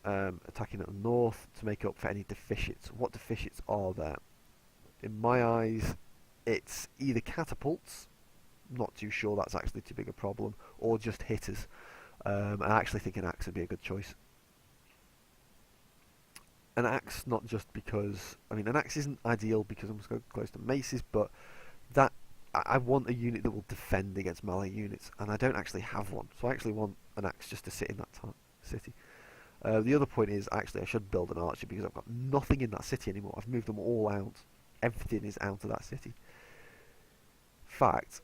attacking at the north to make up for any deficits. What deficits are there? In my eyes, it's either catapults, not too sure that's actually too big a problem, or just hitters. I actually think an axe would be a good choice. An axe, not just because... I mean, an axe isn't ideal because I'm so close to maces, but that I want a unit that will defend against melee units, and I don't actually have one. So I actually want an axe just to sit in that city. The other point is, actually, I should build an archer because I've got nothing in that city anymore. I've moved them all out. Everything is out of that city. Fact,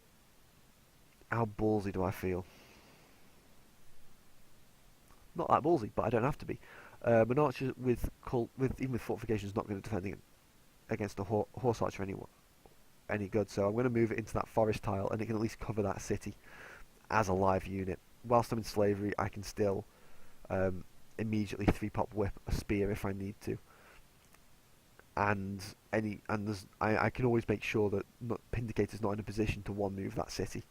how ballsy do I feel? Not that ballsy, but I don't have to be. An archer with even with fortification is not going to defend against a horse archer any good. So I'm going to move it into that forest tile, and it can at least cover that city as a live unit. Whilst I'm in slavery, I can still immediately 3-pop whip a spear if I need to. And I can always make sure that Pindicator's not in a position to one-move that city.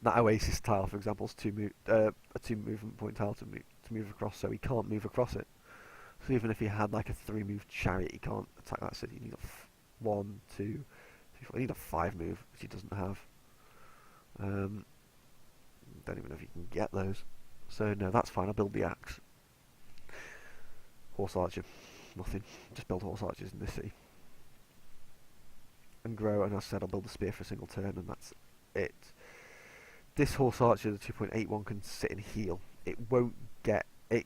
That Oasis tile, for example, is a 2 movement point tile to move across, so he can't move across it. So even if he had like a 3-move chariot, he can't attack that city. You need a 1, 2, 3, 4. You need a 5-move, which he doesn't have. Don't even know if you can get those. So no, that's fine. I'll build the axe. Horse archer, nothing. Just build horse archers in this city. And grow, and as I said, I'll build a spear for a single turn, and that's it. This horse archer, the 2.81, can sit and heal. It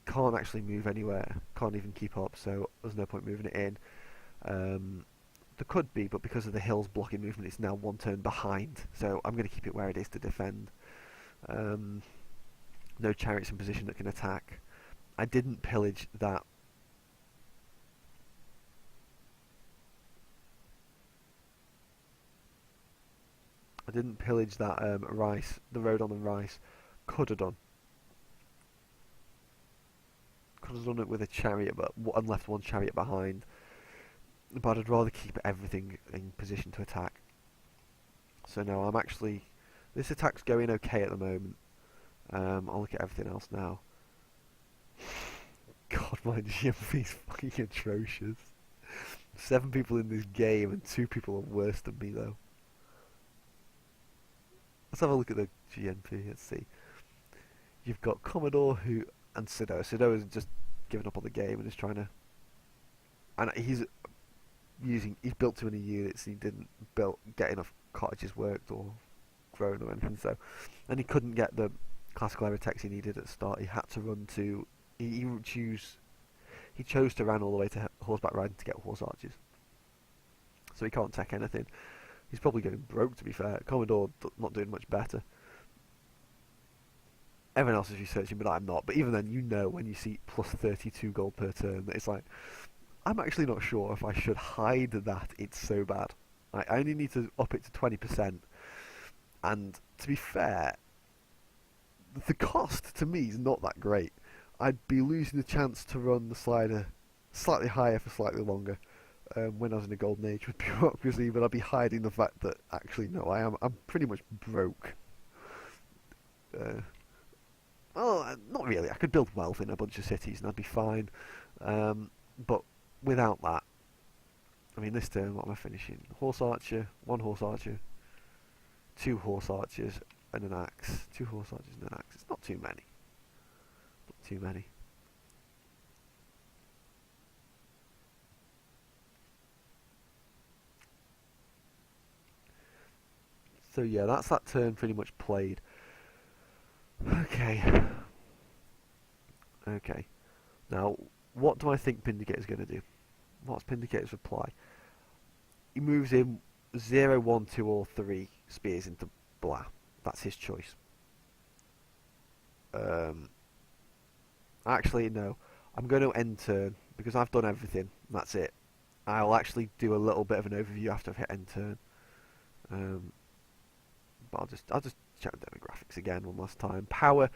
can't actually move anywhere. Can't even keep up, so there's no point moving it in. There could be, but because of the hills blocking movement, it's now 1 turn behind. So I'm going to keep it where it is to defend. No chariots in position that can attack. I didn't pillage that. I didn't pillage that rice, the road on the rice. Could have done. Could have done it with a chariot, and left 1 chariot behind. But I'd rather keep everything in position to attack. So no, this attack's going okay at the moment. I'll look at everything else now. God, my GMP is fucking atrocious. 7 people in this game, and 2 people are worse than me though. Let's have a look at the GNP. Let's see. You've got Commodore and Sido. Sido has just given up on the game and is trying to. And he's built too many units. And he didn't get enough cottages worked or grown or anything. So, and he couldn't get the classical air attacks he needed at the start. He had to run to. He chose to run all the way to horseback riding to get horse archers. So he can't tech anything. He's probably going broke, to be fair. Commodore not doing much better. Everyone else is researching, but I'm not. But even then, you know when you see plus 32 gold per turn, that it's like, I'm actually not sure if I should hide that it's so bad. I only need to up it to 20%. And to be fair, the cost to me is not that great. I'd be losing the chance to run the slider slightly higher for slightly longer. When I was in the golden age with bureaucracy, but I'd be hiding the fact that actually no, I'm pretty much broke. Well, not really. I could build wealth in a bunch of cities and I'd be fine. But without that, I mean, this turn, what am I finishing? Horse archer, 1 horse archer, 2 horse archers and an axe. 2 horse archers and an axe. It's not too many. Not too many. So yeah, that's that turn pretty much played. Okay. Okay. Now, what do I think Pindicator's going to do? What's Pindicator's reply? He moves in 0, 1, 2 or 3 spears into blah. That's his choice. Actually, no. I'm going to end turn because I've done everything. That's it. I'll actually do a little bit of an overview after I've hit end turn. But I'll just check the demographics again one last time. Power,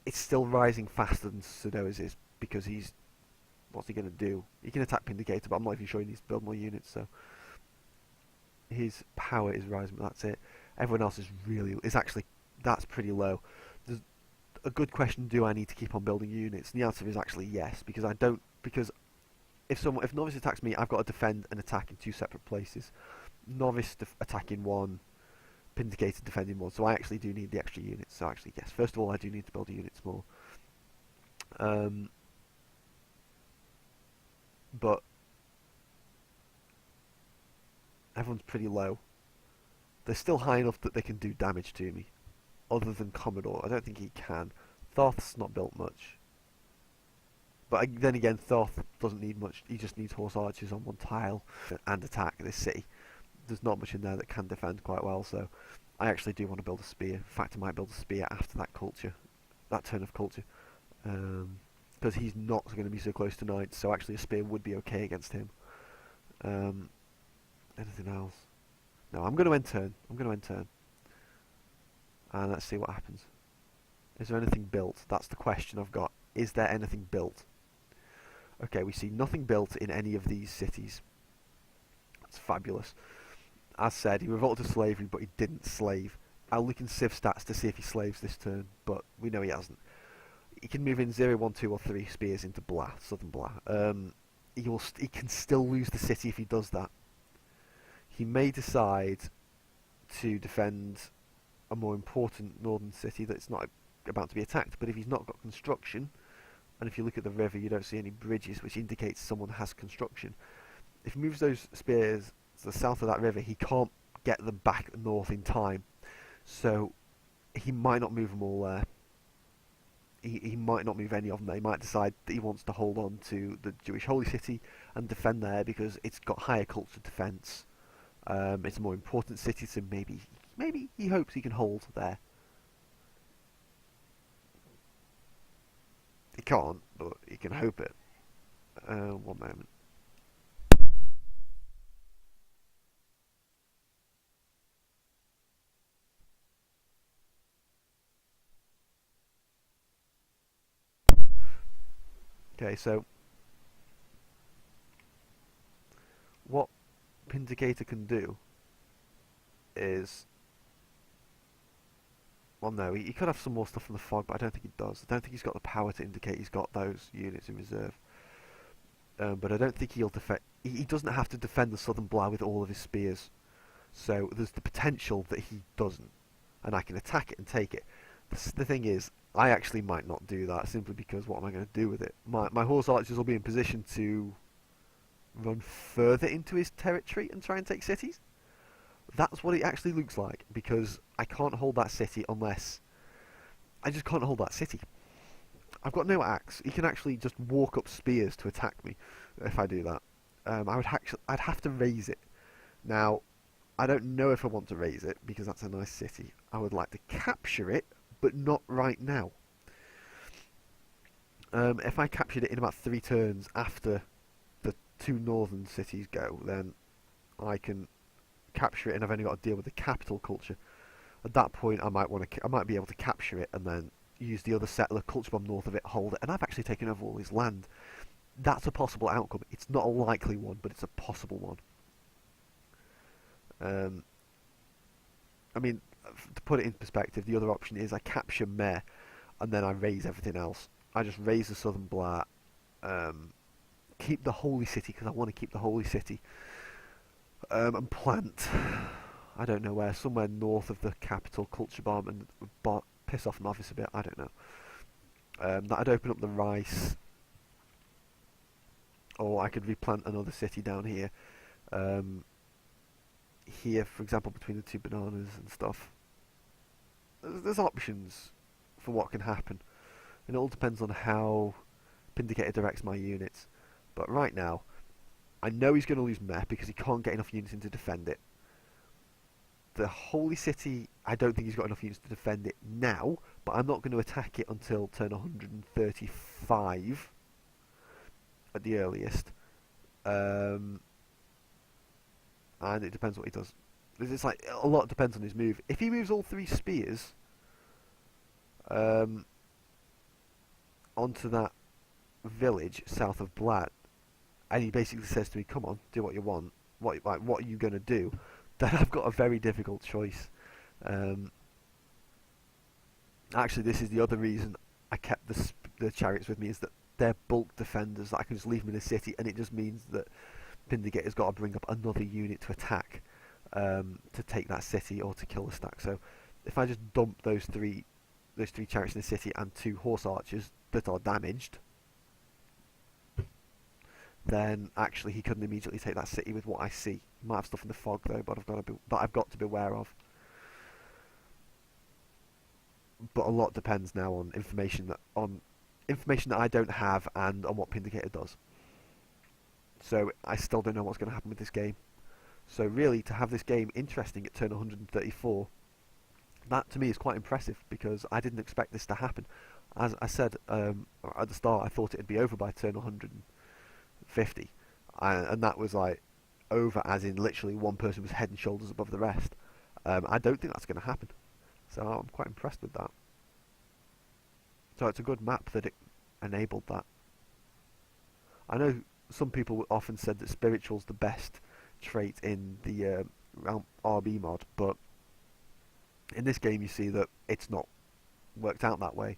it's still rising faster than Sudo's is because what's he going to do? He can attack Pindicator, but I'm not even sure he needs to build more units. So his power is rising, but that's it. Everyone else that's pretty low. There's a good question: do I need to keep on building units? And the answer is actually yes, because if Novice attacks me, I've got to defend and attack in 2 separate places. Novice attacking 1. Pindicator defending 1, so I actually do need the extra units. So actually, yes, first of all, I do need to build units more. But Everyone's pretty low. They're still high enough that they can do damage to me. Other than Commodore, I don't think he can. Thoth's not built much. But then again, Thoth doesn't need much. He just needs horse archers on one tile and attack this city. There's not much in there that can defend quite well, so I actually do want to build a spear. In fact, I might build a spear after that culture, that turn of culture, because he's not going to be so close to knights. So actually, a spear would be okay against him. Anything else? No, I'm going to end turn. And let's see what happens. Is there anything built? That's the question I've got. Is there anything built? Okay, we see nothing built in any of these cities. That's fabulous. As said, he revolted to slavery, but he didn't slave. I'll look in Civ stats to see if he slaves this turn, but we know he hasn't. He can move in 0, 1, 2 or 3 spears into Blah, Southern Blah. He can still lose the city if he does that. He may decide to defend a more important northern city that's not about to be attacked, but if he's not got construction, and if you look at the river you don't see any bridges, which indicates someone has construction. If he moves those spears to the south of that river, he can't get them back north in time, so he might not move them all there. He might not move any of them there. He might decide that he wants to hold on to the Jewish holy city and defend there because it's got higher culture defense. It's a more important city, so maybe he hopes he can hold there. He can't, but he can hope it. One moment. Okay, so what Pindicator can do is, well, no, he could have some more stuff from the fog, but I don't think he does. I don't think he's got the power to indicate he's got those units in reserve. But I don't think he'll defend. He doesn't have to defend the Southern Blah with all of his spears, so there's the potential that he doesn't, and I can attack it and take it. The thing is, I actually might not do that simply because what am I going to do with it? My horse archers will be in position to run further into his territory and try and take cities. That's what it actually looks like, because I can't hold that city unless... I just can't hold that city. I've got no axe. He can actually just walk up spears to attack me if I do that. I'd have to raise it. Now, I don't know if I want to raise it, because that's a nice city. I would like to capture it, but not right now. If I captured it in about 3 turns after the 2 northern cities go, then I can capture it, and I've only got to deal with the capital culture. At that point, I might be able to capture it and then use the other settler culture bomb north of it, hold it, and I've actually taken over all his land. That's a possible outcome. It's not a likely one, but it's a possible one. I mean, to put it in perspective, the other option is I capture Meh, and then I raise everything else. I just raise the Southern Blah, keep the Holy City, because I want to keep the Holy City, and plant, I don't know where, somewhere north of the capital, culture bomb, and piss off Mavis a bit, I don't know. That'd open up the rice, or I could replant another city down here. Here, for example, between the 2 bananas and stuff. There's options for what can happen, and it all depends on how Pindicator directs my units. But right now, I know he's going to lose Meh because he can't get enough units in to defend it. The Holy City, I don't think he's got enough units to defend it now, but I'm not going to attack it until turn 135 at the earliest. And it depends what he does. It's like, a lot depends on his move. If he moves all 3 spears onto that village south of Blad, and he basically says to me, come on, do what you want, what are you going to do? Then I've got a very difficult choice. Actually, this is the other reason I kept the chariots with me, is that they're bulk defenders that I can just leave them in the city, and it just means that Pindigator's got to bring up another unit to attack, to take that city or to kill the stack. So if I just dump those three chariots in the city and 2 horse archers that are damaged, then actually he couldn't immediately take that city with what I see. He might have stuff in the fog though, but I've got to be aware of. But a lot depends now on information that I don't have and on what Pindicator does. So I still don't know what's going to happen with this game. So really, to have this game interesting at turn 134, that to me is quite impressive because I didn't expect this to happen. As I said at the start, I thought it'd be over by turn 150, and that was like over as in literally one person was head and shoulders above the rest. I don't think that's going to happen, so I'm quite impressed with that. So it's a good map that it enabled that. I know some people often said that Spiritual's the best trait in the RB mod, but in this game you see that it's not worked out that way.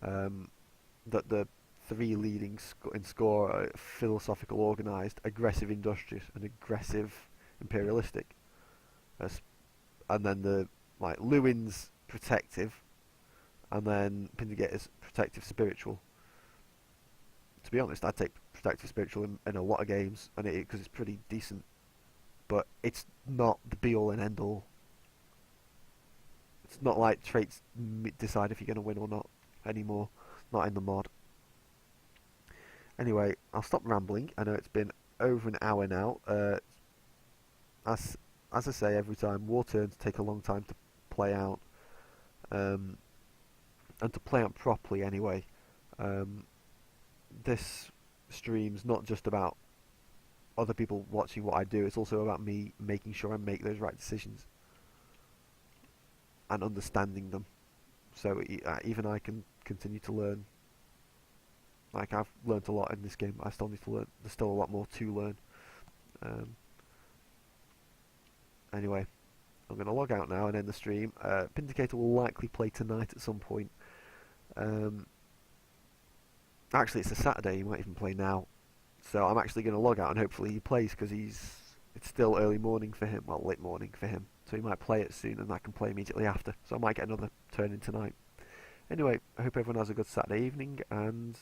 That the three leading in score are philosophical, organised, aggressive, industrious, and aggressive, imperialistic. And then the like Lewin's protective, and then Pindigator's protective, spiritual. To be honest, I'd take protective spiritual in a lot of games, and because it's pretty decent, but it's not the be all and end all. It's not like traits decide if you're going to win or not anymore. Not in the mod. Anyway, I'll stop rambling. I know it's been over an hour now. As I say every time, war turns take a long time to play out, and to play out properly anyway. This stream's not just about other people watching what I do, it's also about me making sure I make those right decisions and understanding them, so even I can continue to learn. Like, I've learnt a lot in this game, but I still need to learn. There's still a lot more to learn. Anyway, I'm going to log out now and end the stream. Pindicator will likely play tonight at some point. Actually, it's a Saturday, he might even play now. So I'm actually going to log out and hopefully he plays, because it's still early morning for him, well, late morning for him. So he might play it soon and I can play immediately after. So I might get another turn in tonight. Anyway, I hope everyone has a good Saturday evening, and